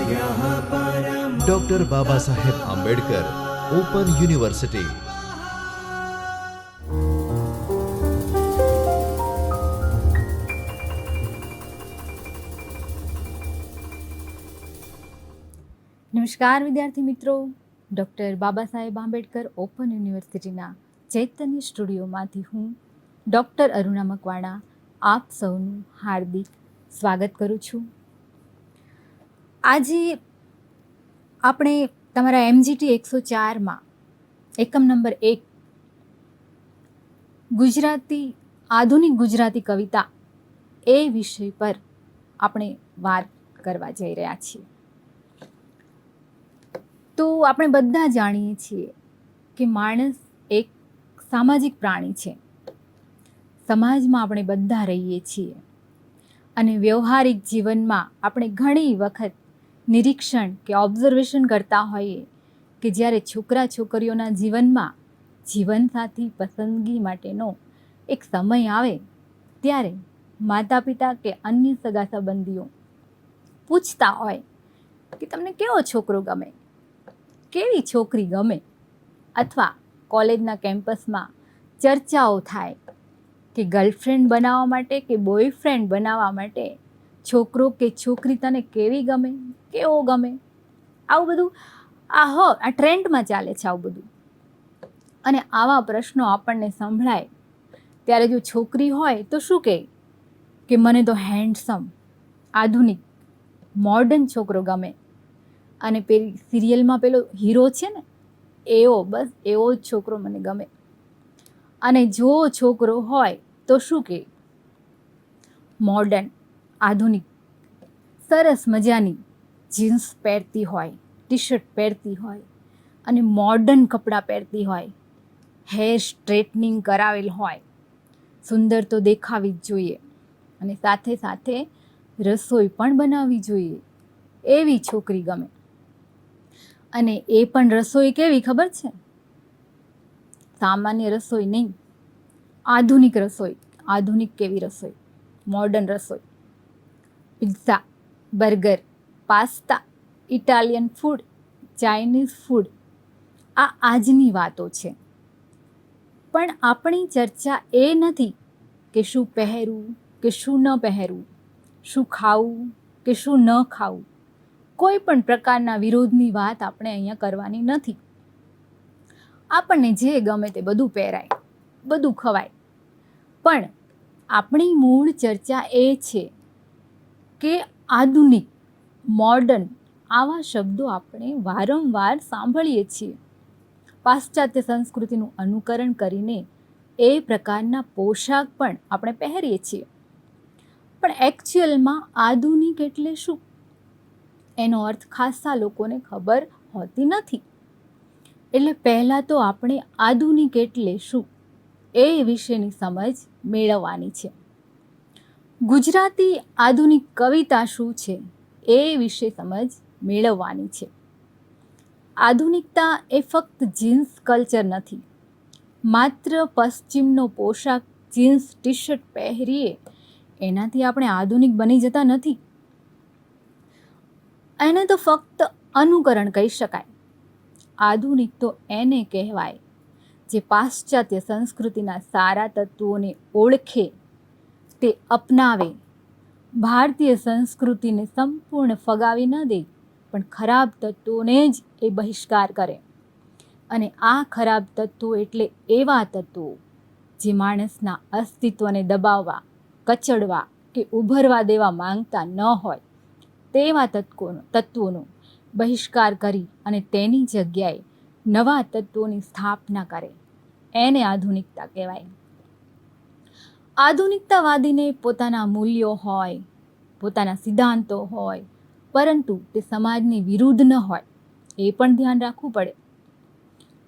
Doctor Baba Saheb Ambedkar open university. નમસ્કાર વિદ્યાર્થી મિત્રો, ડૉક્ટર બાબા સાહેબ આંબેડકર ઓપન યુનિવર્સિટીના ચૈતન્ય સ્ટુડિયોમાંથી હું ડૉક્ટર અરુણા મકવાણા આપ સૌનું હાર્દિક સ્વાગત કરું છું. આજે આપણે તમારા MGT 104માં એકમ નંબર 1 ગુજરાતી આધુનિક ગુજરાતી કવિતા એ વિષય પર આપણે વાત કરવા જઈ રહ્યા છીએ. તો આપણે બધા જાણીએ છીએ કે માણસ એક સામાજિક પ્રાણી છે. સમાજમાં આપણે બધા રહીએ છીએ અને વ્યવહારિક જીવનમાં આપણે ઘણી વખત નિરીક્ષણ કે ઓબ્ઝર્વેશન કરતા હોઈએ કે જ્યારે છોકરા છોકરીઓના જીવનમાં જીવનસાથી પસંદગી માટેનો એક સમય આવે ત્યારે માતા પિતા કે અન્ય સગા સંબંધીઓ પૂછતા હોય કે તમને કેવો છોકરો ગમે, કેવી છોકરી ગમે, અથવા કોલેજના કેમ્પસમાં ચર્ચાઓ થાય કે ગર્લફ્રેન્ડ બનાવવા માટે કે બોયફ્રેન્ડ બનાવવા માટે છોકરો કે છોકરી તને કેવી ગમે, કેવો ગમે, આવું બધું આ ટ્રેન્ડમાં ચાલે છે આવું બધું. અને આવા પ્રશ્નો આપણને સંભળાય ત્યારે જો છોકરી હોય તો શું કહે કે મને તો હેન્ડસમ, આધુનિક, મોડર્ન છોકરો ગમે, અને પેલી સિરિયલમાં પેલો હીરો છે ને એવો, બસ એવો જ છોકરો મને ગમે. અને જો છોકરો હોય તો શું કહે, મોડર્ન, આધુનિક, સરસ મજાની જીન્સ પહેરતી હોય, ટી શર્ટ પહેરતી હોય અને મોડર્ન કપડાં પહેરતી હોય, હેર સ્ટ્રેટનિંગ કરાવેલ હોય, સુંદર તો દેખાવી જ જોઈએ અને સાથે સાથે રસોઈ પણ બનાવવી જોઈએ એવી છોકરી ગમે. અને એ પણ રસોઈ કેવી ખબર છે? સામાન્ય રસોઈ નહીં, આધુનિક રસોઈ. આધુનિક કેવી રસોઈ? મોડર્ન રસોઈ. Pizza, burger, pasta, Italian food, Chinese food, આ આજની વાતો છે. પણ આપણી ચર્ચા એ નથી કે શું પહેરવું કે શું ન પહેરવું, શું ખાવું કે શું ન ખાવું. કોઈ પણ પ્રકારના વિરોધની વાત આપણે અહીંયા કરવાની નથી. આપણને જે ગમે તે બધું પહેરાય, બધું ખવાય. પણ આપણી મૂળ ચર્ચા એ છે કે આધુનિક, મોડર્ન આવા શબ્દો આપણે વારંવાર સાંભળીએ છીએ. પાશ્ચાત્ય સંસ્કૃતિનું અનુકરણ કરીને એ પ્રકારના પોશાક પણ આપણે પહેરીએ છીએ. પણ એકચ્યુઅલમાં આધુનિક એટલે શું એનો અર્થ ખાસા લોકોને ખબર હોતી નથી. એટલે પહેલાં તો આપણે આધુનિક એટલે શું એ વિશેની સમજ મેળવવાની છે. ગુજરાતી આધુનિક કવિતા શું છે એ વિશે સમજ મેળવવાની છે. આધુનિકતા એ ફક્ત જીન્સ કલ્ચર નથી. માત્ર પશ્ચિમનો પોશાક, જીન્સ ટી શર્ટ પહેરીએ એનાથી આપણે આધુનિક બની જતા નથી. એને તો ફક્ત અનુકરણ કહી શકાય. આધુનિક તો એને કહેવાય જે પાશ્ચાત્ય સંસ્કૃતિના સારા તત્વોને ઓળખે, તે અપનાવે, ભારતીય સંસ્કૃતિને સંપૂર્ણ ફગાવી ન દે, પણ ખરાબ તત્વોને જ એ બહિષ્કાર કરે. અને આ ખરાબ તત્વો એટલે એવા તત્વો જે માણસના અસ્તિત્વને દબાવવા, કચડવા કે ઉભરવા દેવા માંગતા ન હોય તેવા તત્વોનો બહિષ્કાર કરી અને તેની જગ્યાએ નવા તત્વોની સ્થાપના કરે, એને આધુનિકતા કહેવાય. આધુનિકતાવાદીને પોતાના મૂલ્યો હોય, પોતાના સિદ્ધાંતો હોય, પરંતુ તે સમાજની વિરુદ્ધ ન હોય એ પણ ધ્યાન રાખવું પડે.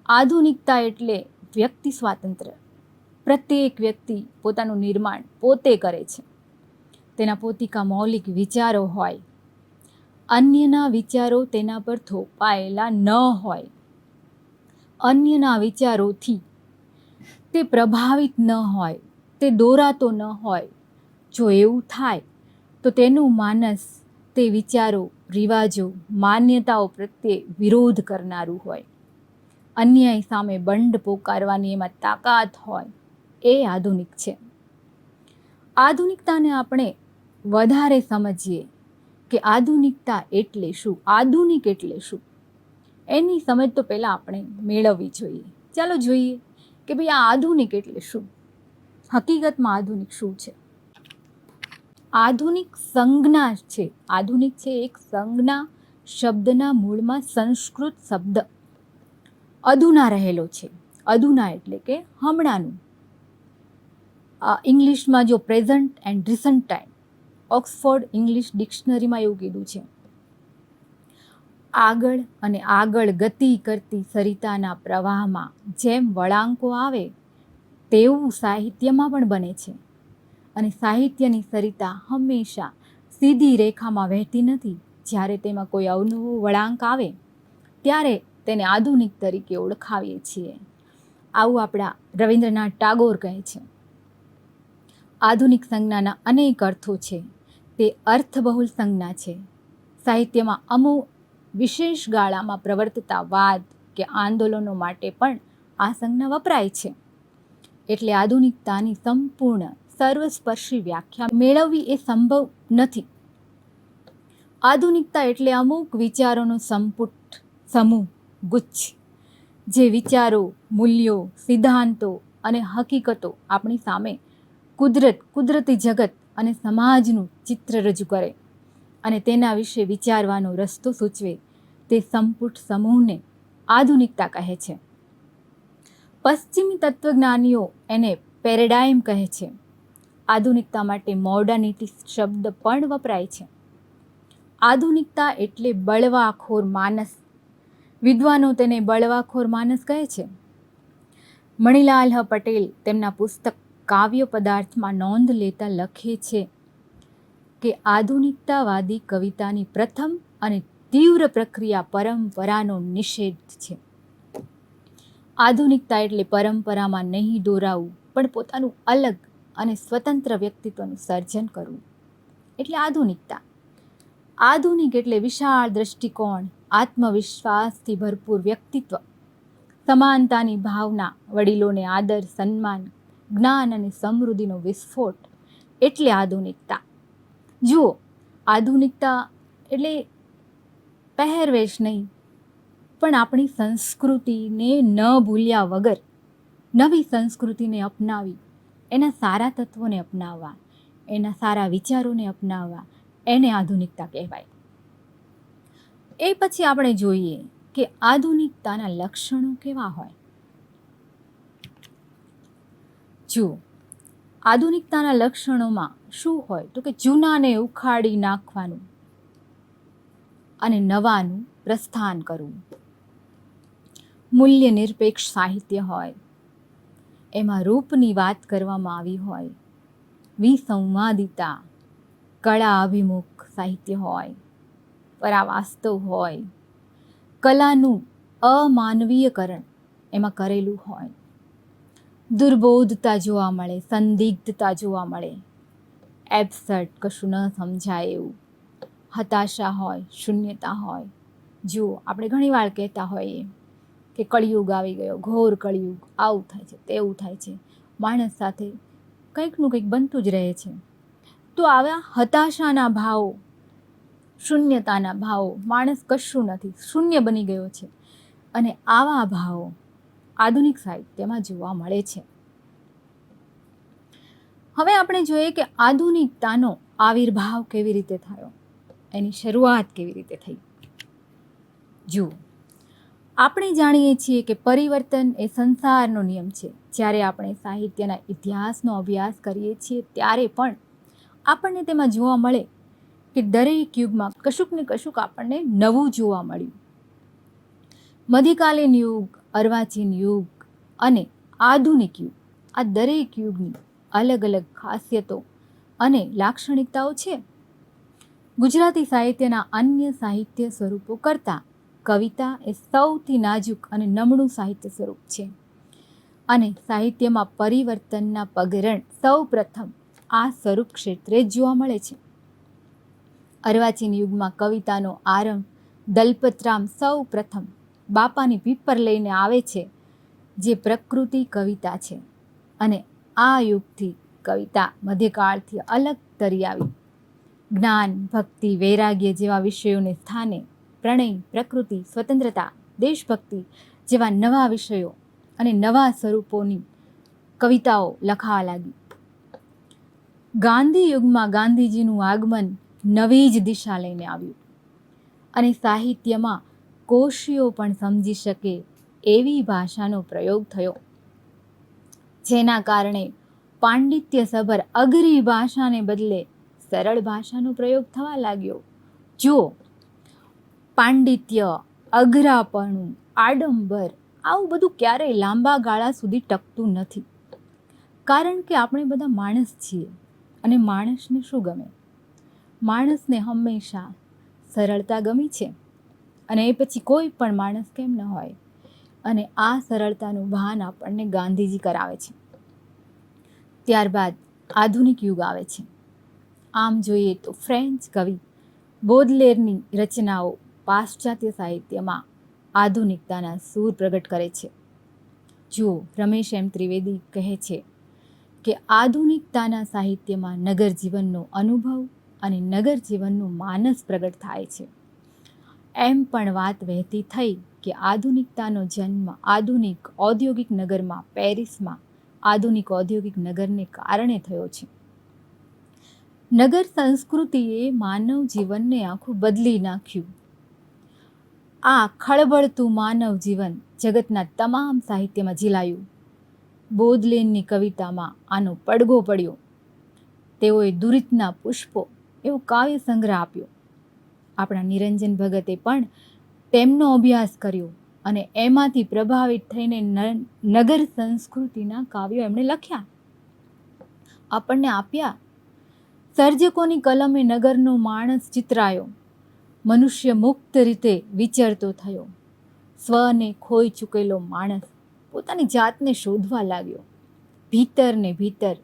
આધુનિકતા એટલે વ્યક્તિ સ્વાતંત્ર્ય. પ્રત્યેક વ્યક્તિ પોતાનું નિર્માણ પોતે કરે છે. તેના પોતિકા મૌલિક વિચારો હોય, અન્યના વિચારો તેના પર થોપાયેલા ન હોય, અન્યના વિચારોથી તે પ્રભાવિત ન હોય, તે દોરાતો ન હોય. જો એવું થાય તો તેનું માનસ તે વિચારો રિવાજો, માન્યતાઓ પ્રત્યે વિરોધ કરનારું હોય, અન્યાય સામે બંડ પોકારવાની એમાં તાકાત હોય, એ આધુનિક છે. આધુનિકતાને આપણે વધારે સમજીએ કે આધુનિકતા એટલે શું, આધુનિક એટલે શું, એની સમજ તો પહેલાં આપણે મેળવવી જોઈએ. ચાલો જોઈએ કે ભાઈ આ આધુનિક એટલે શું, હકીકતમાં આધુનિક શું છે. આધુનિક સંજ્ઞા છે. આધુનિક છે એક સંજ્ઞા, શબ્દના મૂળમાં સંસ્કૃત શબ્દ અધુના રહેલો છે. અધુના એટલે કે હમણાંનું. ઇંગ્લિશમાં જો present and recent time, Oxford English ડિક્શનરીમાં એવું કીધું છે. આગળ અને આગળ ગતિ કરતી સરિતાના પ્રવાહમાં જેમ વળાંકો આવે તેવું સાહિત્યમાં પણ બને છે. અને સાહિત્યની સરિતા હંમેશા સીધી રેખામાં વહેતી નથી. જ્યારે તેમાં કોઈ અવનવો વળાંક આવે ત્યારે તેને આધુનિક તરીકે ઓળખાવીએ છીએ. આવું આપણા રવિન્દ્રનાથ ટાગોર કહે છે. આધુનિક સંજ્ઞાના અનેક અર્થો છે. તે અર્થબહુલ સંજ્ઞા છે. સાહિત્યમાં અમુક વિશેષ ગાળામાં પ્રવર્તતા વાદ કે આંદોલનો માટે પણ આ સંજ્ઞા વપરાય છે. એટલે આધુનિકતાની સંપૂર્ણ સર્વસ્પર્શી વ્યાખ્યા મેળવવી એ સંભવ નથી. આધુનિકતા એટલે અમુક વિચારોનો સંપુટ, સમૂહ, ગુચ્છ, જે વિચારો, મૂલ્યો, સિદ્ધાંતો અને હકીકતો આપણી સામે કુદરતી જગત અને સમાજનું ચિત્ર રજૂ કરે અને તેના વિશે વિચારવાનો રસ્તો સૂચવે, તે સંપુટ સમૂહને આધુનિકતા કહે છે. પશ્ચિમી તત્વજ્ઞાનીઓ એને પેરેડાઇમ કહે છે. આધુનિકતા માટે મોડર્નિટી શબ્દ પણ વપરાય છે. આધુનિકતા એટલે બળવાખોર માનસ. વિદ્વાનો તેને બળવાખોર માનસ કહે છે. મણિલાલ પટેલ તેમના પુસ્તક કાવ્ય પદાર્થમાં નોંધ લેતા લખે છે કે આધુનિકતાવાદી કવિતાની પ્રથમ અને તીવ્ર પ્રક્રિયા પરંપરાનો નિષેધ છે. આધુનિકતા એટલે પરંપરામાં નહીં દોરાવું પણ પોતાનું અલગ અને સ્વતંત્ર વ્યક્તિત્વનું સર્જન કરવું, એટલે આધુનિકતા. આધુનિક એટલે વિશાળ દ્રષ્ટિકોણ, આત્મવિશ્વાસથી ભરપૂર વ્યક્તિત્વ, સમાનતાની ભાવના, વડીલોને આદર સન્માન, જ્ઞાન અને સમૃદ્ધિનો વિસ્ફોટ, એટલે આધુનિકતા. જુઓ, આધુનિકતા એટલે પહેરવેશ નહીં પણ આપણી સંસ્કૃતિને ન ભૂલ્યા વગર નવી સંસ્કૃતિને અપનાવી, એના સારા તત્વોને અપનાવવા, એના સારા વિચારોને અપનાવવા, એને આધુનિકતા કહેવાય. એ પછી આપણે જોઈએ કે આધુનિકતાના લક્ષણો કેવા હોય. જુઓ, આધુનિકતાના લક્ષણોમાં શું હોય તો કે જૂનાને ઉખાડી નાખવાનું અને નવાનું પ્રસ્થાન કરવું. મૂલ્ય નિરપેક્ષ સાહિત્ય હોય, એમાં રૂપની વાત કરવામાં આવી હોય, વિસંવાદિતા, કળા અભિમુખ સાહિત્ય હોય, પરાવાસ્તવ હોય, કલાનું અમાનવીયકરણ એમાં કરેલું હોય, દુર્બોધતા જોવા મળે, સંદિગ્ધતા જોવા મળે, એબ્સર્ટ, કશું ન સમજાય એવું, હતાશા હોય, શૂન્યતા હોય. જુઓ, આપણે ઘણીવાર કહેતા હોઈએ કે કળિયુગ આવી ગયો, ઘોર કળિયુગ, આવું થાય છે, તેવું થાય છે, માણસ સાથે કંઈકનું કંઈક બનતું જ રહે છે. તો આવા હતાશાના ભાવો, શૂન્યતાના ભાવો, માણસ કશું નથી, શૂન્ય બની ગયો છે, અને આવા ભાવો આધુનિક સાહિત્યમાં જોવા મળે છે. હવે આપણે જોઈએ કે આધુનિકતાનો આવિર્ભાવ કેવી રીતે થયો, એની શરૂઆત કેવી રીતે થઈ. જુઓ, આપણે જાણીએ છીએ કે પરિવર્તન એ સંસારનો નિયમ છે. જ્યારે આપણે સાહિત્યના ઇતિહાસનો અભ્યાસ કરીએ છીએ ત્યારે પણ આપણને તેમાં જોવા મળે કે દરેક યુગમાં કશુંક ને કશુંક આપણને નવું જોવા મળ્યું. મધ્યકાલીન યુગ, અર્વાચીન યુગ અને આધુનિક યુગ, આ દરેક યુગની અલગ અલગ ખાસિયતો અને લાક્ષણિકતાઓ છે. ગુજરાતી સાહિત્યના અન્ય સાહિત્ય સ્વરૂપો કરતાં કવિતા એ સૌથી નાજુક અને નમણું સાહિત્ય સ્વરૂપ છે, અને સાહિત્યમાં પરિવર્તનના પગરણ સૌ પ્રથમ આ સ્વરૂપ ક્ષેત્રે જ જોવા મળે છે. અર્વાચીન યુગમાં કવિતાનો આરંભ દલપતરામ સૌ પ્રથમ બાપાની પીપર લઈને આવે છે, જે પ્રકૃતિ કવિતા છે. અને આ યુગથી કવિતા મધ્યકાળથી અલગ તરી આવી. જ્ઞાન, ભક્તિ, વૈરાગ્ય જેવા વિષયોને સ્થાને પ્રણય, પ્રકૃતિ, સ્વતંત્રતા, દેશભક્તિ જેવા નવા વિષયો અને નવા સ્વરૂપોની કવિતાઓ લખાવા લાગી. ગાંધી યુગમાં ગાંધીજીનું આગમન નવી જ દિશા લઈને આવ્યું અને સાહિત્યમાં કોશીઓ પણ સમજી શકે એવી ભાષાનો પ્રયોગ થયો, જેના કારણે પાંડિત્યસભર અઘરી ભાષાને બદલે સરળ ભાષાનો પ્રયોગ થવા લાગ્યો. જો પાંડિત્ય, અઘરાપણું, આડંબર આવું બધું ક્યારેય લાંબા ગાળા સુધી ટકતું નથી, કારણ કે આપણે બધા માણસ છીએ. અને માણસને શું ગમે? માણસને હંમેશા સરળતા ગમી છે, અને એ પછી કોઈ પણ માણસ કેમ ન હોય. અને આ સરળતાનું ભાન આપણને ગાંધીજી કરાવે છે. ત્યારબાદ આધુનિક યુગ આવે છે. આમ જોઈએ તો ફ્રેન્ચ કવિ બોદલેરની રચનાઓ પાશ્ચાત્ય સાહિત્યમાં આધુનિકતાના સૂર પ્રગટ કરે છે. જુઓ, રમેશ એમ ત્રિવેદી કહે છે કે આધુનિકતાના સાહિત્યમાં નગર જીવનનો અનુભવ અને નગર જીવનનું માનસ પ્રગટ થાય છે. એમ પણ વાત વહેતી થઈ કે આધુનિકતાનો જન્મ આધુનિક ઔદ્યોગિક નગરમાં, પેરિસમાં આધુનિક ઔદ્યોગિક નગરને કારણે થયો છે. નગર સંસ્કૃતિએ માનવ જીવનને આખું બદલી નાખ્યું. આ ખળબળતું માનવ જીવન જગતના તમામ સાહિત્યમાં ઝીલાયું. બોદલેનની કવિતામાં આનો પડઘો પડ્યો. તેઓએ દુરિતના પુષ્પો એવો કાવ્ય સંગ્રહ આપ્યો. આપણા નિરંજન ભગતે પણ તેમનો અભ્યાસ કર્યો અને એમાંથી પ્રભાવિત થઈને નગર સંસ્કૃતિના કાવ્યો એમણે લખ્યા, આપણને આપ્યા. સર્જકોની કલમે નગરનો માણસ ચિતરાયો. મનુષ્ય મુક્ત રીતે વિચરતો થયો. સ્વને ખોઈ ચૂકેલો માણસ પોતાની જાતને શોધવા લાગ્યો. ભીતર ને ભીતર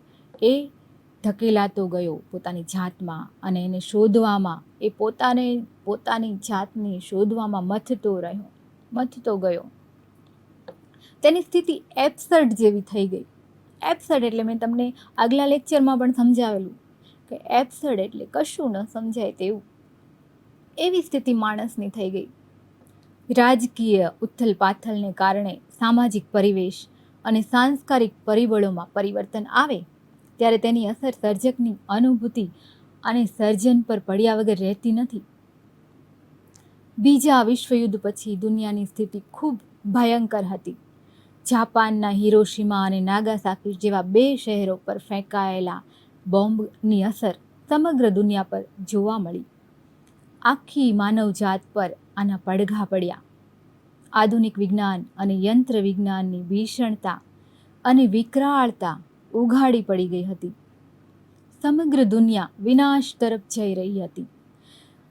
એ ધકેલાતો ગયો પોતાની જાતમાં, અને એને શોધવામાં, એ પોતાની જાતને શોધવામાં મથતો ગયો. તેની સ્થિતિ એબ્સર્ડ જેવી થઈ ગઈ. એબ્સર્ડ એટલે મેં તમને આગલા લેક્ચરમાં પણ સમજાવેલું કે એબ્સર્ડ એટલે કશું ન સમજાય તેવું. એવી સ્થિતિ માણસની થઈ ગઈ. રાજકીય ઉથલ પાથલને કારણે સામાજિક પરિવેશ અને સાંસ્કારિક પરિબળોમાં પરિવર્તન આવે ત્યારે તેની અસર સર્જકની અનુભૂતિ અને સર્જન પર પડ્યા વગર રહેતી નથી. બીજા વિશ્વયુદ્ધ પછી દુનિયાની સ્થિતિ ખૂબ ભયંકર હતી. જાપાનના હિરોશીમા અને નાગાસાકી જેવા 2 શહેરો પર ફેંકાયેલા બોમ્બની અસર સમગ્ર દુનિયા પર જોવા મળી. આખી માનવજાત પર આના પડઘા પડ્યા. આધુનિક વિજ્ઞાન અને યંત્ર વિજ્ઞાનની ભીષણતા અને વિકરાળતા ઉઘાડી પડી ગઈ હતી. સમગ્ર દુનિયા વિનાશ તરફ જઈ રહી હતી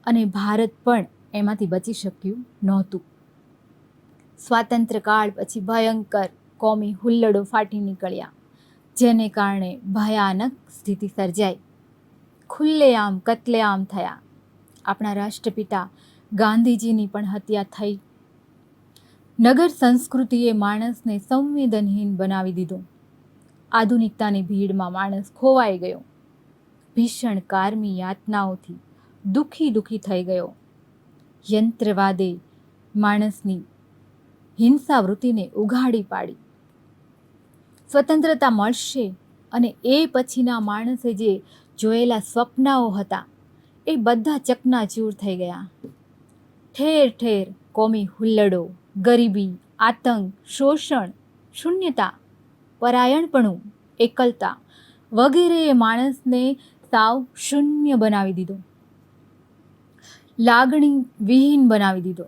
અને ભારત પણ એમાંથી બચી શક્યું નહોતું. સ્વાતંત્ર્ય કાળ પછી ભયંકર કોમી હુલ્લડો ફાટી નીકળ્યા, જેને કારણે ભયાનક સ્થિતિ સર્જાઈ. ખુલ્લેઆમ કત્લેઆમ થયા. આપણા રાષ્ટ્રપિતા ગાંધીજીની પણ હત્યા થઈ. નગર સંસ્કૃતિએ માણસને સંવેદનહીન બનાવી દીધો. આધુનિકતાની ભીડમાં માણસ ખોવાઈ ગયો. ભીષણ કારમી યાતનાઓથી દુઃખી થઈ ગયો. યંત્રવાદે માણસની હિંસા વૃત્તિને ઉઘાડી પાડી. સ્વતંત્રતા મળશે અને એ પછીના માણસે જે જોયેલા સ્વપ્નાઓ હતા એ બધા ચકનાચૂર થઈ ગયા. ઠેર ઠેર કોમી હુલ્લડો, ગરીબી, આતંક, શોષણ, શૂન્યતા, પરાયણપણું, એકલતા વગેરેએ માણસને સાવ શૂન્ય બનાવી દીધો, લાગણી વિહીન બનાવી દીધો.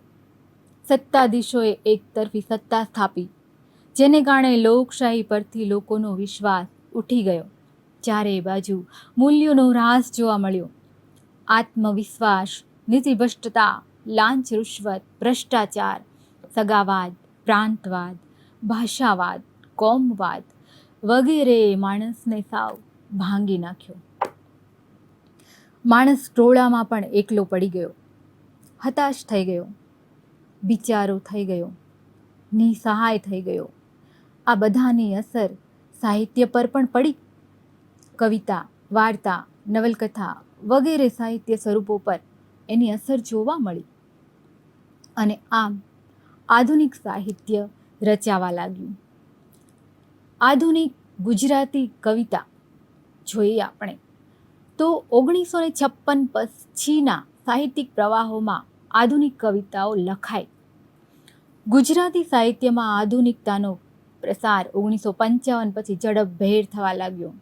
સત્તાધીશોએ એકતરફી સત્તા સ્થાપી, જેને કારણે લોકશાહી પરથી લોકોનો વિશ્વાસ ઉઠી ગયો. ચારે બાજુ મૂલ્યોનો હ્રાસ જોવા મળ્યો. આત્મવિશ્વાસ, નીતિભ્રષ્ટતા, લાંચ રૂશ્વત, ભ્રષ્ટાચાર, સગાવાદ, પ્રાંતવાદ, ભાષાવાદ, કોમવાદ વગેરેએ માણસને સાવ ભાંગી નાખ્યો. માણસ ટોળામાં પણ એકલો પડી ગયો, હતાશ થઈ ગયો, બિચારો થઈ ગયો, નિસહાય થઈ ગયો. આ બધાની અસર સાહિત્ય પર પણ પડી. કવિતા, વાર્તા, નવલકથા વગેરે સાહિત્ય સ્વરૂપો પર એની અસર જોવા મળી. અને આમ આધુનિક સાહિત્ય રચાવા લાગ્યું. આધુનિક ગુજરાતી કવિતા જોઈએ આપણે તો 1956 પછીના સાહિત્યિક પ્રવાહોમાં આધુનિક કવિતાઓ લખાઈ. ગુજરાતી સાહિત્યમાં આધુનિકતાનો પ્રસાર 1955 પછી ઝડપભેર થવા લાગ્યો.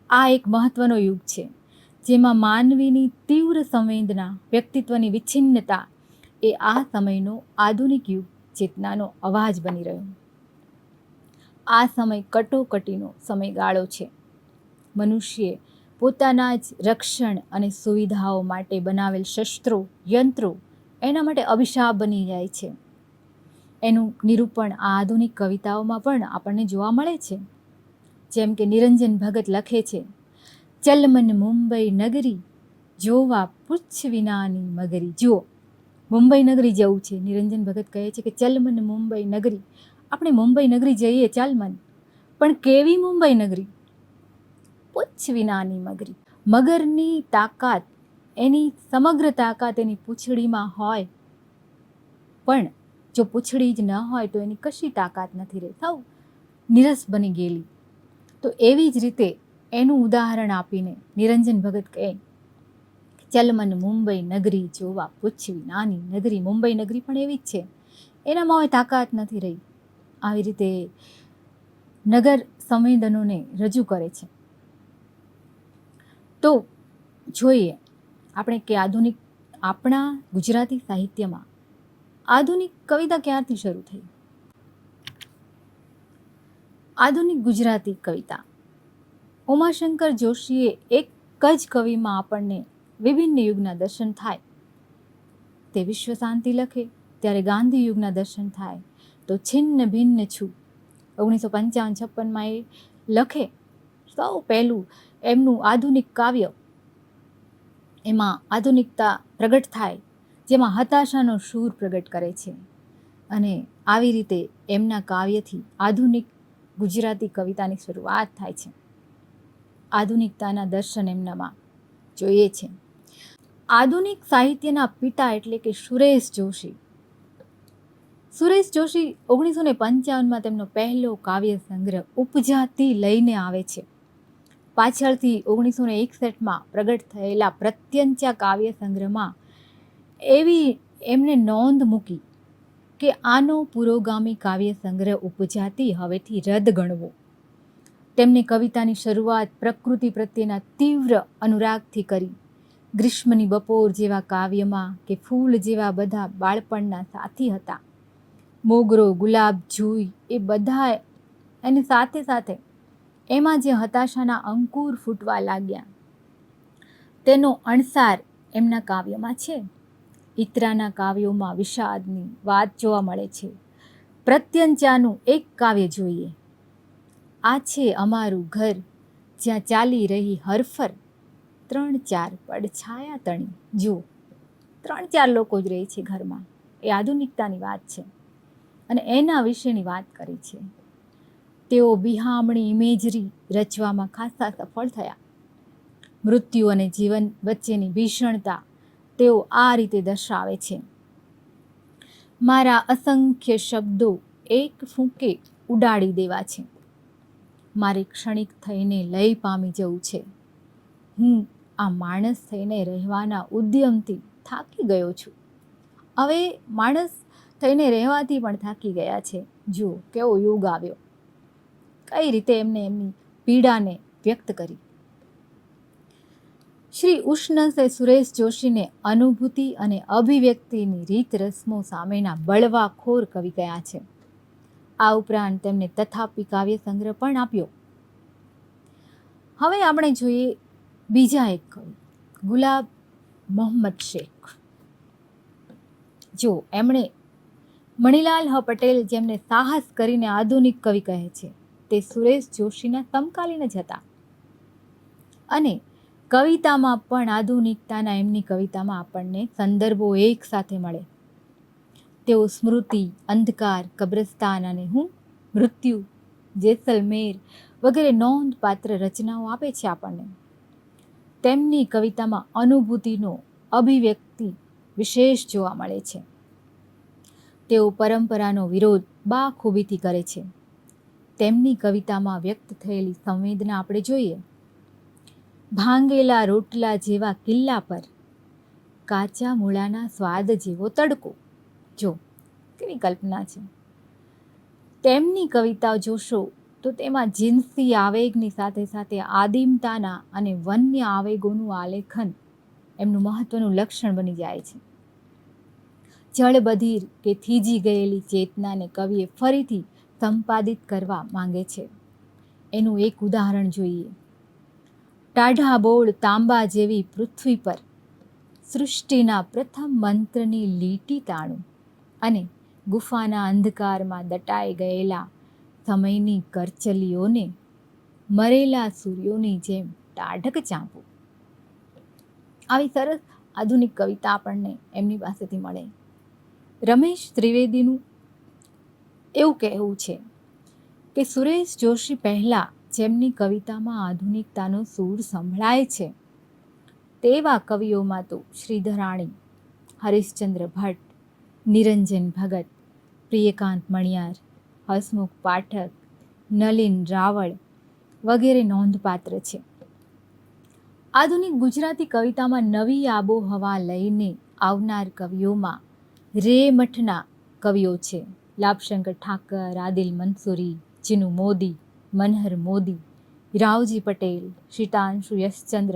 આ એક મહત્વનો યુગ છે જેમાં માનવીની તીવ્ર સંવેદના, વ્યક્તિત્વની વિચ્છિન્નતા એ આ સમયનો આધુનિક યુગ ચેતનાનો અવાજ બની રહ્યો. આ સમય કટોકટીનો સમયગાળો છે. મનુષ્યે પોતાના જ રક્ષણ અને સુવિધાઓ માટે બનાવેલ શસ્ત્રો, યંત્રો એના માટે અભિશાપ બની જાય છે. એનું નિરૂપણ આ આધુનિક કવિતાઓમાં પણ આપણને જોવા મળે છે. જેમ કે નિરંજન ભગત લખે છે, ચલમન મુંબઈ નગરી જોવા પૂછ વિનાની મગરી. જુઓ, મુંબઈ નગરી જવું છે. નિરંજન ભગત કહે છે કે ચલમન મુંબઈ નગરી, આપણે મુંબઈ નગરી જઈએ ચાલમન, પણ કેવી મુંબઈ નગરી? પૂછ વિનાની મગરી. મગરની તાકાત, એની સમગ્ર તાકાત એની પૂંછડીમાં હોય, પણ જો પૂંછડી જ ન હોય તો એની કશી તાકાત નથી રહી, સાવ નિરસ બની ગયેલી. તો એવી જ રીતે એનું ઉદાહરણ આપીને નિરંજન ભગત કહે, ચલમન મુંબઈ નગરી જોવા પૂછવી નાની નગરી. મુંબઈ નગરી પણ એવી જ છે, એનામાં હવે તાકાત નથી રહી. આવી રીતે નગર સંવેદનોને રજૂ કરે છે. તો જોઈએ આપણે કે આધુનિક આપણા ગુજરાતી સાહિત્યમાં આધુનિક કવિતા ક્યારથી શરૂ થઈ? આધુનિક ગુજરાતી કવિતા ઉમાશંકર જોશીએ એક જ કવિમાં આપણને વિભિન્ન યુગના દર્શન થાય. તે વિશ્વ શાંતિ લખે ત્યારે ગાંધી યુગના દર્શન થાય. તો છિન્ન ભિન્ન છું 1955-56 એ લખે. સૌ પહેલું એમનું આધુનિક કાવ્ય, એમાં આધુનિકતા પ્રગટ થાય, જેમાં હતાશાનો સૂર પ્રગટ કરે છે. અને આવી રીતે એમના કાવ્યથી આધુનિક ગુજરાતી કવિતાની શરૂઆત થાય છે. આધુનિકતાના દર્શન એમનામાં જોઈએ છે. આધુનિક સાહિત્યના પિતા એટલે કે સુરેશ જોશી. સુરેશ જોશી 1955માં તેમનો પહેલો કાવ્ય સંગ્રહ ઉપજાતિ લઈને આવે છે. પાછળથી 1961માં પ્રગટ થયેલા પ્રત્યંચા કાવ્ય સંગ્રહમાં એવી એમને નોંધ મૂકી કે આનો પુરોગામી કાવ્ય સંગ્રહ ઉપજાતિ હવેથી રદ ગણવો. તેમને કવિતાની શરૂઆત પ્રકૃતિ પ્રત્યેના તીવ્ર અનુરાગથી કરી. ગ્રીષ્મની બપોર જેવા કાવ્યમાં કે ફૂલ જેવા બધા બાળપણના સાથી હતા. મોગરો, ગુલાબ, જુઈ એ બધા એની સાથે સાથે એમાં જે હતાશાના અંકુર ફૂટવા લાગ્યા તેનો અણસાર એમના કાવ્યમાં છે. ઈતરાના કાવ્યોમાં વિષાદની વાત જોવા મળે છે. પ્રત્યંચાનું એક કાવ્ય જોઈએ, આ છે અમારું ઘર જ્યાં ચાલી રહી હરફર 3-4 પડછાયા તણી. જુઓ, 3-4 લોકો જ રહે છે ઘરમાં. એ આધુનિકતાની વાત છે અને એના વિશેની વાત કરી છે. તેઓ બિહામણી ઇમેજરી રચવામાં ખાસા સફળ થયા. મૃત્યુ અને જીવન વચ્ચેની ભીષણતા તેઓ આ રીતે દર્શાવે છે. મારા અસંખ્ય શબ્દો એક ફૂંકે ઉડાડી દેવા છે. મારે ક્ષણિક થઈને લય પામી જવું છે. હું આ માણસ થઈને રહેવાના ઉદ્યમથી થાકી ગયો છું. હવે માણસ થઈને રહેવાથી પણ થાકી ગયા છે. જુઓ કેવો યુગ આવ્યો, કઈ રીતે એમને એમની પીડાને વ્યક્ત કરી. શ્રી ઉષ્ણસે સુરેશ જોશીને અનુભૂતિ અને અભિવ્યક્તિની રીત રસ્મો સામેના બળવાખોર કવિ કહ્યા છે. આ ઉપરાંત તેમને તથાપિ કાવ્ય સંગ્રહ પણ આપ્યો. હવે આપણે જોઈએ બીજા એક કવિ, ગુલાબ મોહમ્મદ શેખ. જો એમણે મણિલાલ પટેલ જેમને સાહસ કરીને આધુનિક કવિ કહે છે, તે સુરેશ જોશીના સમકાલીન જ હતા. અને કવિતામાં પણ આધુનિકતાના એમની કવિતામાં આપણને સંદર્ભો એક સાથે મળે. તેઓ સ્મૃતિ, અંધકાર, કબ્રસ્તાન અને મૃત્યુ, જેસલમેર વગેરે નોંધપાત્ર રચનાઓ આપે છે આપણને. તેમની કવિતામાં અનુભૂતિનો અભિવ્યક્તિ વિશેષ જોવા મળે છે. તેઓ પરંપરાનો વિરોધ બાખૂબીથી કરે છે. તેમની કવિતામાં વ્યક્ત થયેલી સંવેદના આપણે જોઈએ. ભાંગેલા રોટલા જેવા કિલ્લા પર કાચા મૂળાના સ્વાદ જેવો તડકો. જો કેવી કલ્પના છે. તેમની કવિતાઓ જોશો તો તેમાં જિન્સી આવેગની સાથે સાથે આદિમતાના અને વન્ય આવેગોનું આલેખન એમનું મહત્વનું લક્ષણ બની જાય છે. જળબધીર કે થીજી ગયેલી ચેતનાને કવિએ ફરીથી સંપાદિત કરવા માંગે છે. એનું એક ઉદાહરણ જોઈએ. ટાઢા બોળ તાંબા જેવી પૃથ્વી પર સૃષ્ટિના પ્રથમ મંત્રની લીટી તાણું અને ગુફાના અંધકારમાં દટાઈ ગયેલા સમયની કરચલીઓને મરેલા સૂર્યોની જેમ ટાઢક ચાંપવું. આવી સરસ આધુનિક કવિતા આપણને એમની પાસેથી મળે. રમેશ ત્રિવેદીનું એવું કહેવું છે કે સુરેશ જોશી પહેલાં જેમની કવિતામાં આધુનિકતાનો સૂર સંભળાય છે તેવા કવિઓમાં તો શ્રીધરાણી, હરિશ્ચંદ્ર ભટ્ટ, નિરંજન ભગત, પ્રિયકાંત મણિયાર, હસમુખ પાઠક, નલિન રાવળ વગેરે નોંધપાત્ર છે. આધુનિક ગુજરાતી કવિતામાં નવી આબોહવા લઈને આવનાર કવિઓમાં રેમઠના કવિઓ છે. લાભશંકર ઠાકર, આદિલ મંસૂરી, ચિનુ મોદી, મનહર મોદી, રાવજી પટેલ, શીતાંશુ યશચંદ્ર,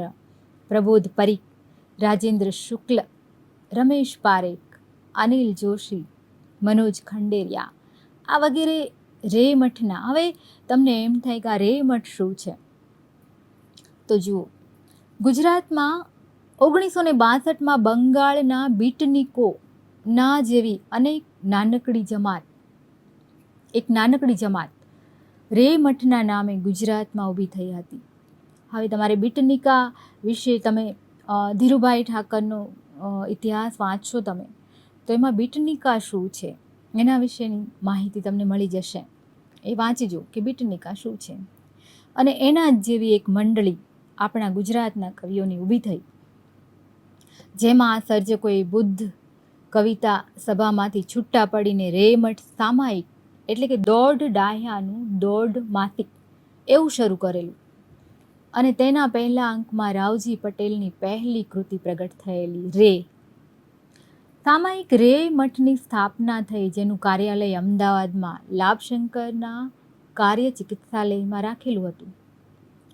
પ્રબોધ પરીખ, રાજેન્દ્ર શુક્લ, રમેશ પારેખ, અનિલ જોશી, મનોજ ખંડેરિયા આ વગેરે રેમઠના. હવે તમને એમ થાય કે આ રેમઠ શું છે? તો જુઓ, ગુજરાતમાં 1962માં બંગાળના બીટનિકો ના જેવી એક નાનકડી જમાત રેમઠના નામે ગુજરાતમાં ઊભી થઈ હતી. હવે તમારે બીટનિકા વિશે તમે ધીરુભાઈ ઠાકરનો ઇતિહાસ વાંચશો તમે તો એમાં બીટનિકા શું છે એના વિશેની માહિતી તમને મળી જશે. એ વાંચીજો કે બીટનિકા શું છે. અને એના જ જેવી એક મંડળી આપણા ગુજરાતના કવિઓની ઊભી થઈ, જેમાં આ સર્જકોએ બુદ્ધ કવિતા સભામાંથી છૂટા પડીને રેમઠ સામાયિક એટલે કે 1.5 ડાહ્યાનું 1.5 માસિક એવું શરૂ કરેલું. અને તેના પહેલા અંકમાં રાવજી પટેલની પહેલી કૃતિ પ્રગટ થયેલી રે સામાયિક રેમઠની સ્થાપના થઈ, જેનું કાર્યાલય અમદાવાદમાં લાભશંકરના કાર્ય ચિકિત્સાલયમાં રાખેલું હતું.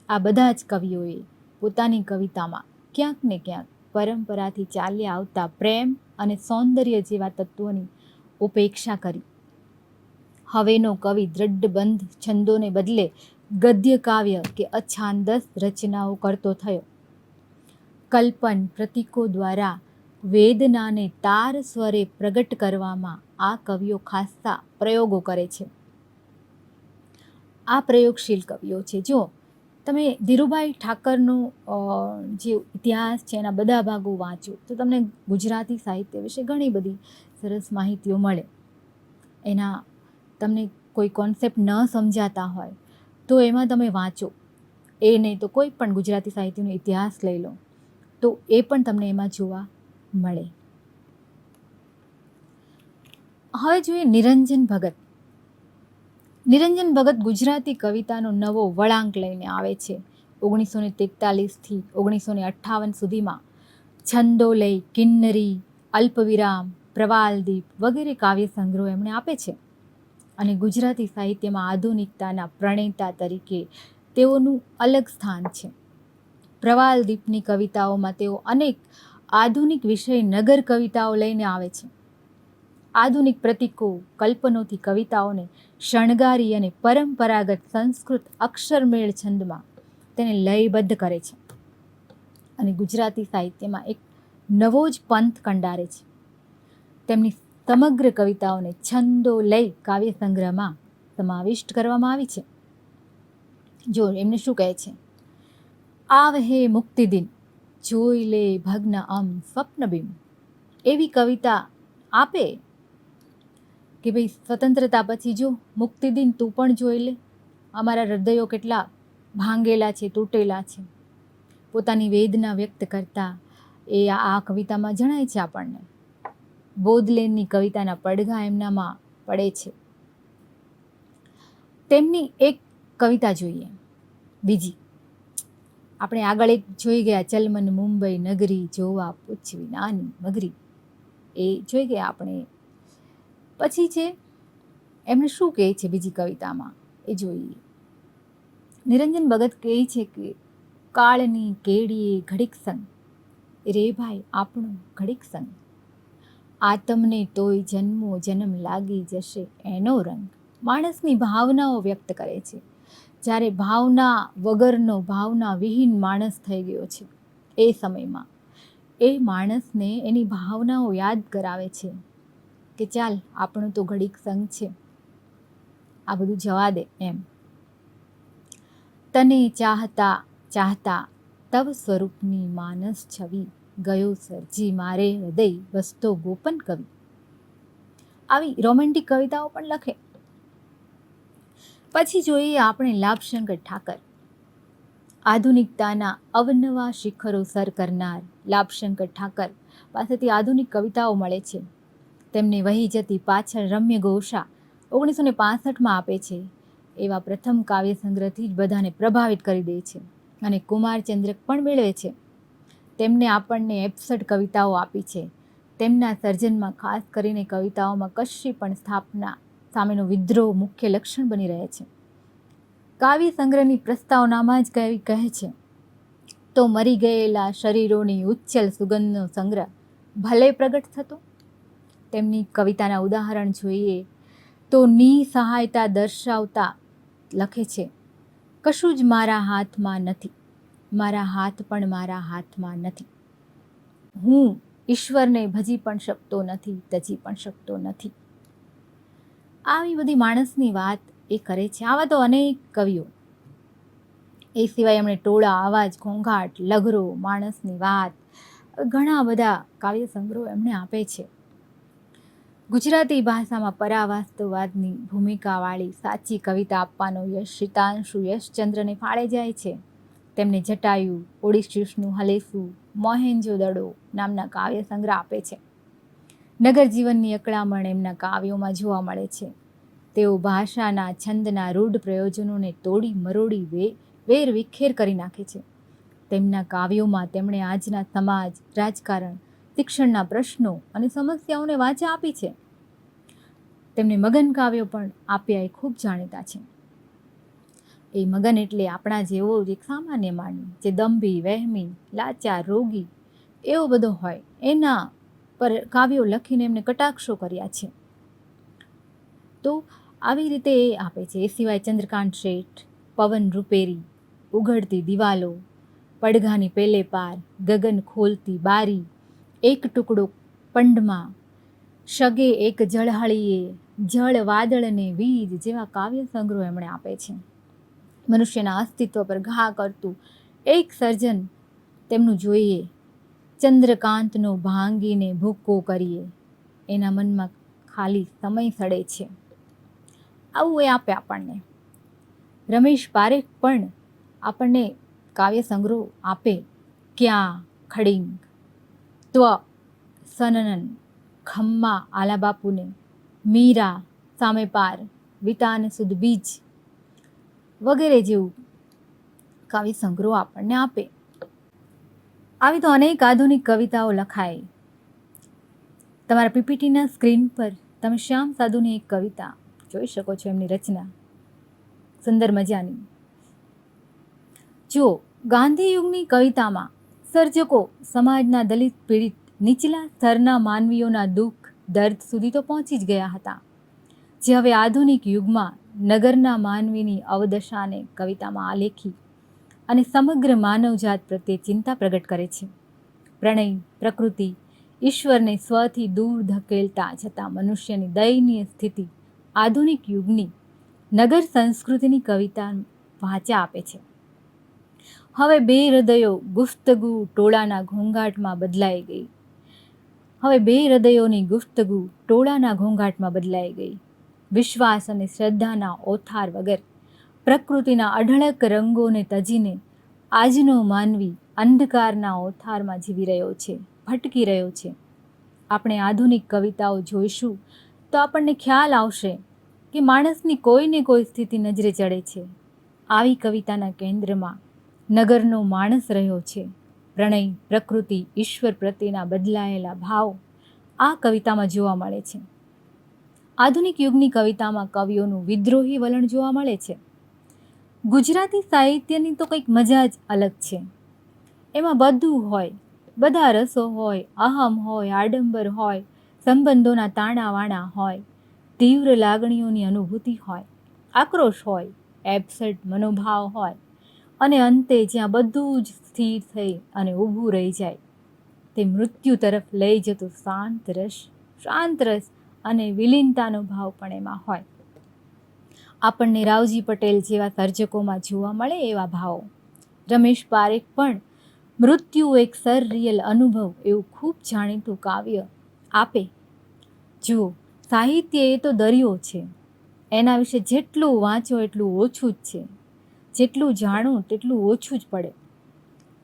આ બધા જ કવિઓએ પોતાની કવિતામાં ક્યાંક ને ક્યાંક પરંપરાથી ચાલ્યા આવતા પ્રેમ અને સૌંદર્ય જેવા તત્વોની ઉપેક્ષા કરી. હવેનો કવિ દ્રઢબંધ છંદોને બદલે ગદ્ય કાવ્ય કે અછાંદસ રચનાઓ કરતો થયો. કલ્પન પ્રતીકો દ્વારા વેદનાને તાર સ્વરે પ્રગટ કરવામાં આ કવિઓ ખાસ્સા પ્રયોગો કરે છે. આ પ્રયોગશીલ કવિઓ છે. જો તમે ધીરુભાઈ ઠાકરનો જે ઇતિહાસ છે એના બધા ભાગો વાંચો તો તમને ગુજરાતી સાહિત્ય વિશે ઘણી બધી સરસ માહિતીઓ મળે. એના તમને કોઈ કોન્સેપ્ટ ન સમજાતા હોય તો એમાં તમે વાંચો. એ નહીં તો કોઈ પણ ગુજરાતી સાહિત્યનો ઇતિહાસ લઈ લો તો એ પણ તમને એમાં જોવા મળે. હવે જોઈએ નિરંજન ભગત. નિરંજન ભગત ગુજરાતી કવિતાનો નવો વળાંક લઈને આવે છે. 1943થી 1958 સુધીમાં છંદોલય, કિન્નરી, અલ્પવિરામ, પ્રવાલદીપ વગેરે કાવ્ય સંગ્રહો એમણે આપે છે. અને ગુજરાતી સાહિત્યમાં આધુનિકતાના પ્રણેતા તરીકે તેઓનું અલગ સ્થાન છે. પ્રવાલદીપની કવિતાઓમાં તેઓ અનેક આધુનિક વિષય નગર કવિતાઓ લઈને આવે છે. આધુનિક પ્રતીકો, કલ્પનોથી કવિતાઓને શણગારી અને પરંપરાગત સંસ્કૃત અક્ષરમેળ છંદમાં તેને લયબદ્ધ કરે છે અને ગુજરાતી સાહિત્યમાં એક નવો જ પંથ કંડારે છે. તેમની સમગ્ર કવિતાઓને છંદોલય કાવ્ય સંગ્રહમાં સમાવિષ્ટ કરવામાં આવી છે. જો એમને શું કહે છે, આવહે મુક્તિ દિન, જોઈ લે ભગ્ન અમ સ્વપ્નબિંબ. એવી કવિતા આપે કે ભાઈ સ્વતંત્રતા પછી જો મુક્તિ દિન તું પણ જોઈ લે, અમારા હૃદયો કેટલા ભાંગેલા છે, તૂટેલા છે. પોતાની વેદના વ્યક્ત કરતા એ આ કવિતામાં જણાય છે આપણને. બોધલેનની કવિતાના પડઘા એમનામાં પડે છે. તેમની એક કવિતા જોઈએ, બીજી આપણે આગળ એક જોઈ ગયા, ચલમન મુંબઈ નગરી જોવા પૂછવી નાની મગરી, એ જોઈ ગયા આપણે. પછી છે એમણે શું કહે છે બીજી કવિતામાં એ જોઈએ. નિરંજન ભગત કહે છે કે કાળની કેડીએ ઘડીક સંગ, રે ભાઈ આપણો ઘડીક સંગ, આતમને તોય જન્મો જન્મ લાગી જશે એનો રંગ. માણસની ભાવનાઓ વ્યક્ત કરે છે. જ્યારે ભાવના વગરનો, ભાવના વિહીન માણસ થઈ ગયો છે એ સમયમાં, એ માણસને એની ભાવનાઓ યાદ કરાવે છે કે ચાલ આપણો તો ઘડીક સંગ છે, આ બધું જવા દે એમ. તને ચાહતા ચાહતા તવ સ્વરૂપની માનસ છવી, ગયો સરજી મારે હૃદય વસતો ગોપન કવિ. આવી રોમેન્ટિક કવિતાઓ પણ લખે. પછી જોઈએ આપણે લાભશંકર ઠાકર, આધુનિકતાના અવનવા શિખરો સર કરનાર લાભશંકર ઠાકર પાસેથી આધુનિક કવિતાઓ મળે છે. તેમને વહી જતી પાછળ રમ્ય ઘોષા 1965માં આપે છે. એવા પ્રથમ કાવ્ય સંગ્રહથી જ બધાને પ્રભાવિત કરી દે છે અને કુમારચંદ્રક પણ મેળવે છે. તેમને આપણને 61 કવિતાઓ આપી છે. તેમના સર્જનમાં ખાસ કરીને કવિતાઓમાં કશી પણ સ્થાપના સામેનો વિદ્રોહ મુખ્ય લક્ષણ બની રહે છે. કાવ્ય સંગ્રહની પ્રસ્તાવનામાં જ કવિ કહે છે, તો મરી ગયેલા શરીરોની ઉચ્છલ સુગંધનો સંગ્રહ ભલે પ્રગટ થતો. તેમની કવિતાના ઉદાહરણ જોઈએ તો નિસહાયતા દર્શાવતા લખે છે, કશું જ મારા હાથમાં નથી, મારા હાથ પણ મારા હાથમાં નથી, હું ઈશ્વરને ભજી પણ શકતો નથી, તજી પણ શકતો નથી. આવી બધી માણસની વાત એ કરે છે. આવા તો અનેક કવિઓ. એ સિવાય એમણે ટોળા, આવાજ, ઘોંઘાટ, લઘરો, માણસની વાત, ઘણા બધા કાવ્ય સંગ્રહો એમણે આપે છે. ગુજરાતી ભાષામાં પરાવાસ્તવવાદની ભૂમિકાવાળી સાચી કવિતા આપવાનો યશ શીતાંશુ યશચંદ્રને ફાળે જાય છે. તેમને જટાયુ, ઓડિશીસનું હલેસું, મોહેન્જો દડો નામના કાવ્ય સંગ્રહ આપે છે. નગર જીવનની અકળામણ એમના કાવ્યોમાં જોવા મળે છે. તેઓ ભાષાના, છંદના રૂઢ પ્રયોજનોને તોડી મરોડી વેર વિખેર કરી નાખે છે. તેમના કાવ્યોમાં તેમણે આજના સમાજ, રાજકારણ, શિક્ષણના પ્રશ્નો અને સમસ્યાઓને વાચા આપી છે. તેમને મગન કાવ્યો પણ આપ્યા, એ ખૂબ જાણીતા છે. એ મગન એટલે આપણા જેવો જ એક સામાન્ય માનવી, જે દંભી, વહેમી, લાચાર, રોગી એવો બધો હોય, એના પર કાવ્યો લખીને એમને કટાક્ષો કર્યા છે. તો આવી રીતે એ આપે છે. એ સિવાય ચંદ્રકાંત શેઠ, પવન રૂપેરી, ઉઘડતી દિવાલો, પડઘાની પેલે પાર, ગગન ખોલતી બારી, એક ટુકડો પંડમાં, શગે એક જળહળીએ, જળ વાદળને વીજ જેવા કાવ્ય સંગ્રહો એમણે આપે છે. મનુષ્યના અસ્તિત્વ પર ઘા કરતું એક સર્જન તેમનું જોઈએ, ચંદ્રકાંતનો ભાંગીને ભૂકો કરીએ, એના મનમાં ખાલી સમય સડે છે. આવું એ આપે આપણને. રમેશ પારેખ પણ આપણને કાવ્ય સંગ્રહ આપે. ક્યાં, ખડિંગ, ત્વ, સનનન, ખમ્મા આલાબાપુને, મીરા, સામે પાર, વિતાન સુદ બીજ વગેરે જેવું કાવ્ય સંગ્રહો આપણને આપે. આવી તો અનેક આધુનિક કવિતાઓ લખાય. તમારા પીપીટીના સ્ક્રીન પર તમે શ્યામ સાધુની એક કવિતા જોઈ શકો છો, એમની રચના સુંદર મજાની. જો ગાંધી યુગની કવિતામાં સર્જકો સમાજના દલિત, પીડિત, નીચલા સ્તરના માનવીઓના દુઃખ, દર્દ સુધી તો પહોંચી જ ગયા હતા, જે હવે આધુનિક યુગમાં નગરના માનવીની અવદશાને કવિતામાં આલેખી અને સમગ્ર માનવજાત પ્રત્યે ચિંતા પ્રગટ કરે છે. પ્રણય, પ્રકૃતિ, ઈશ્વરને સ્વથી દૂર ધકેલતા જતા મનુષ્યની દયનીય સ્થિતિ આધુનિક યુગની નગર સંસ્કૃતિની કવિતા વાચા આપે છે. હવે બે હૃદયો ગુફ્તગુ ટોળાના ઘોંઘાટમાં બદલાઈ ગઈ. હવે બે હૃદયોની ગુફ્તગુ ટોળાના ઘોંઘાટમાં બદલાઈ ગઈ. વિશ્વાસ અને શ્રદ્ધાના ઓથાર વગર પ્રકૃતિના અઢળક રંગોને તજીને આજનો માનવી અંધકારના ઓથારમાં જીવી રહ્યો છે, ભટકી રહ્યો છે. આપણે આધુનિક કવિતાઓ જોઈશું તો આપણને ખ્યાલ આવશે કે માણસની કોઈને કોઈ સ્થિતિ નજરે ચડે છે. આવી કવિતાના કેન્દ્રમાં નગરનો માણસ રહ્યો છે. પ્રણય, પ્રકૃતિ, ઈશ્વર પ્રત્યેના બદલાયેલા ભાવ આ કવિતામાં જોવા મળે છે. આધુનિક યુગની કવિતામાં કવિઓનું વિદ્રોહી વલણ જોવા મળે છે. ગુજરાતી સાહિત્યની તો કંઈક મજા જ અલગ છે. એમાં બધું હોય, બધા રસો હોય, અહમ હોય, આડંબર હોય, સંબંધોના તાણાવાણા હોય, તીવ્ર લાગણીઓની અનુભૂતિ હોય, આક્રોશ હોય, એબ્સર્ટ મનોભાવ હોય અને અંતે જ્યાં બધું જ સ્થિર થઈ અને ઊભું રહી જાય તે મૃત્યુ તરફ લઈ જતો શાંત રસ અને વિલીનતાનો ભાવ પણ એમાં હોય. આપણને રાવજી પટેલ જેવા સર્જકોમાં જોવા મળે એવા ભાવો. રમેશ પારેખ પણ મૃત્યુ એક સરરિયલ અનુભવ એવું ખૂબ જાણીતું કાવ્ય આપે. જુઓ, સાહિત્ય એ તો દરિયો છે. એના વિશે જેટલું વાંચો એટલું ઓછું જ છે. જેટલું જાણો તેટલું ઓછું જ પડે.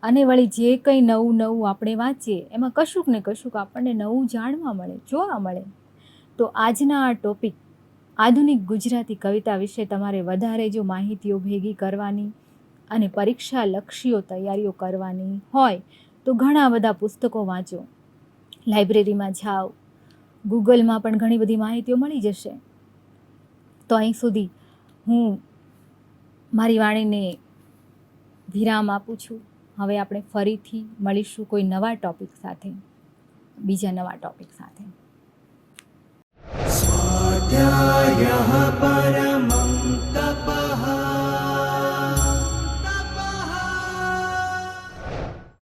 અને વળી જે કંઈ નવું આપણે વાંચીએ એમાં કશુંક ને કશુંક આપણને નવું જાણવા મળે, જોવા મળે. તો આજના આ ટોપિક આધુનિક ગુજરાતી કવિતા વિશે તમારે વધારે જો માહિતીઓ ભેગી કરવાની અને પરીક્ષા લક્ષીઓ તૈયારીઓ કરવાની હોય તો ઘણા બધા પુસ્તકો વાંચો, લાઇબ્રેરીમાં જાઓ, ગૂગલમાં પણ ઘણી બધી માહિતીઓ મળી જશે. તો અહીં સુધી હું મારી વાણીને વિરામ આપું છું. હવે આપણે ફરીથી મળીશું કોઈ નવા ટોપિક સાથે, બીજા નવા ટોપિક સાથે. स्वाध्यायः